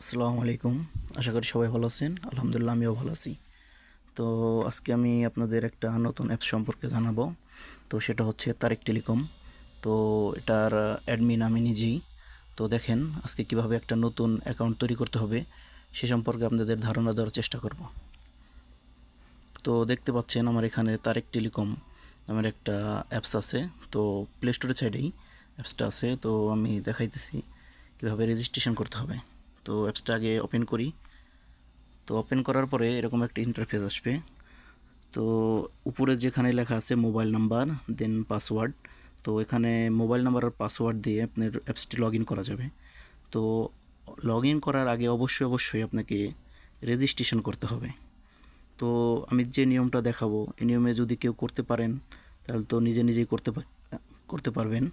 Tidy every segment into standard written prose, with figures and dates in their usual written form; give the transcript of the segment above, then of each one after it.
আসসালামু আলাইকুম। আশা করি সবাই ভালো আছেন। আলহামদুলিল্লাহ আমিও ভালো আছি। তো আজকে আমি আপনাদের একটা নতুন অ্যাপ সম্পর্কে জানাবো। তো সেটা হচ্ছে তারেক টেলিকম। তো এটার অ্যাডমিন আমি নিজেই। তো দেখেন আজকে কিভাবে একটা নতুন অ্যাকাউন্ট তৈরি করতে হবে সে সম্পর্কে আপনাদের ধারণা দেওয়ার চেষ্টা করব। তো দেখতে পাচ্ছেন আমার এখানে তারেক টেলিকম নামের একটা অ্যাপস আছে। তো প্লে স্টোরের সাইডেই অ্যাপসটা আছে। তো আমি দেখাইতেছি কীভাবে রেজিস্ট্রেশন করতে হবে। তো অ্যাপসটা আগে ওপেন করি। তো ওপেন করার পরে এরকম একটা ইন্টারফেস আসবে। তো উপরে যেখানে লেখা আছে মোবাইল নাম্বার দেন পাসওয়ার্ড, তো এখানে মোবাইল নাম্বার আর পাসওয়ার্ড দিয়ে আপনার অ্যাপসটি লগ ইন করা যাবে। তো লগ ইন করার আগে অবশ্যই আপনাকে রেজিস্ট্রেশন করতে হবে। তো আমি যে নিয়মটা দেখাবো এই নিয়মে যদি কেউ করতে পারেন তাহলে তো নিজেই করতে পারবেন।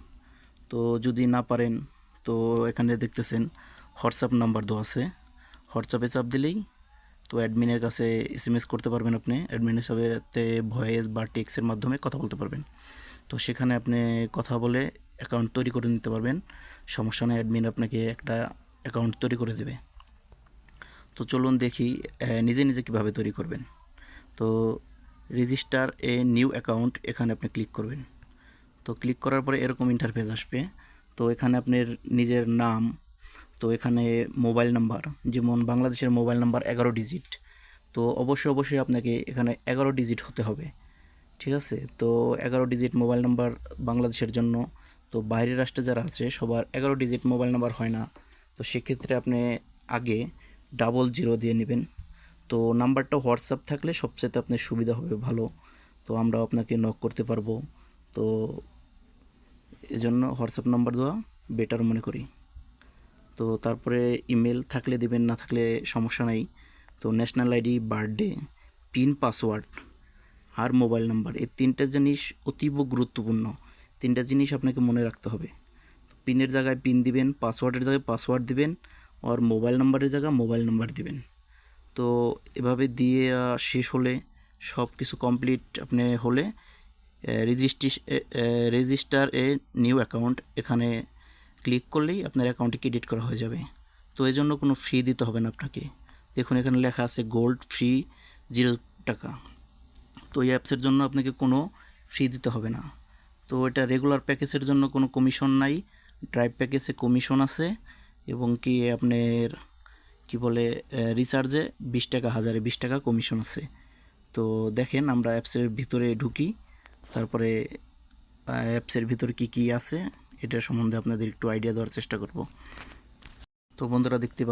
তো যদি না পারেন তো এখানে দেখতেছেন হোয়াটসঅ্যাপ নাম্বার দেওয়া আছে। হোয়াটসঅ্যাপে চাপ দিলেই তো অ্যাডমিনের কাছে এসএমএস করতে পারবেন, আপনি অ্যাডমিনের সাথে ভয়েস বা টেক্সটের মাধ্যমে কথা বলতে পারবেন। তো সেখানে আপনি কথা বলে অ্যাকাউন্ট তৈরি করে নিতে পারবেন। সমস্যা নেই, অ্যাডমিন আপনাকে একটা অ্যাকাউন্ট তৈরি করে দেবে। তো চলুন দেখি নিজে কীভাবে তৈরি করবেন। তো রেজিস্টার এ নিউ অ্যাকাউন্ট এখানে আপনি ক্লিক করবেন। তো ক্লিক করার পরে এরকম ইন্টারফেস আসবে। তো এখানে আপনার নিজের নাম, তো এখানে মোবাইল নাম্বার, যেমন বাংলাদেশের মোবাইল নাম্বার 11 ডিজিট। তো অবশ্যই আপনাকে এখানে 11 ডিজিট হতে হবে, ঠিক আছে? তো 11 ডিজিট মোবাইল নাম্বার বাংলাদেশের জন্য। তো বাইরের রাষ্ট্রে যারা আছে সবার 11 ডিজিট মোবাইল নাম্বার হয় না। তো সেক্ষেত্রে আপনি আগে 00 দিয়ে নেবেন। তো নাম্বারটা হোয়াটসঅ্যাপ থাকলে সবচেয়ে আপনার সুবিধা হবে, ভালো। তো আমরা আপনাকে নক করতে পারবো। তো এজন্য হোয়াটসঅ্যাপ নাম্বার দেওয়া বেটার মনে করি। তো তারপরে ইমেল থাকলে দিবেন, না থাকলে সমস্যা নাই। তো national ID, birthday, PIN, password আর মোবাইল নাম্বার, এই তিনটা জিনিস অতীব গুরুত্বপূর্ণ। তিনটা জিনিস আপনাকে মনে রাখতে হবে। পিনের জায়গায় পিন দিবেন, পাসওয়ার্ডের জায়গায় পাসওয়ার্ড দিবেন, আর মোবাইল নাম্বারের জায়গায় মোবাইল নাম্বার দিবেন। তো এভাবে দিয়ে শেষ হলে সব কিছু কমপ্লিট আপনি হলে রেজিস্টার এ নিউ অ্যাকাউন্ট এখানে ক্লিক করলেই আপনার অ্যাকাউন্টে ক্রেডিট করা হয়ে যাবে। তো এই জন্য কোনো ফি দিতে হবে না আপনাকে। দেখুন এখানে লেখা আছে গোল্ড ফ্রি 0 টাকা। তো এই অ্যাপসের জন্য আপনাকে কোনো ফি দিতে হবে না। তো এটা রেগুলার প্যাকেজের জন্য কোনো কমিশন নাই, ড্রাইভ প্যাকেজে কমিশন আছে, এবং কি আপনার কি বলে রিচার্জে 20 টাকা, 1020 টাকা কমিশন আছে। তো দেখেন আমরা অ্যাপসের ভিতরে ঢুকি, তারপরে অ্যাপসের ভিতরে কি আছে এটার সম্বন্ধে আপনাদের একটু আইডিয়া দেওয়ার চেষ্টা করব। তো বন্ধুরা দেখতে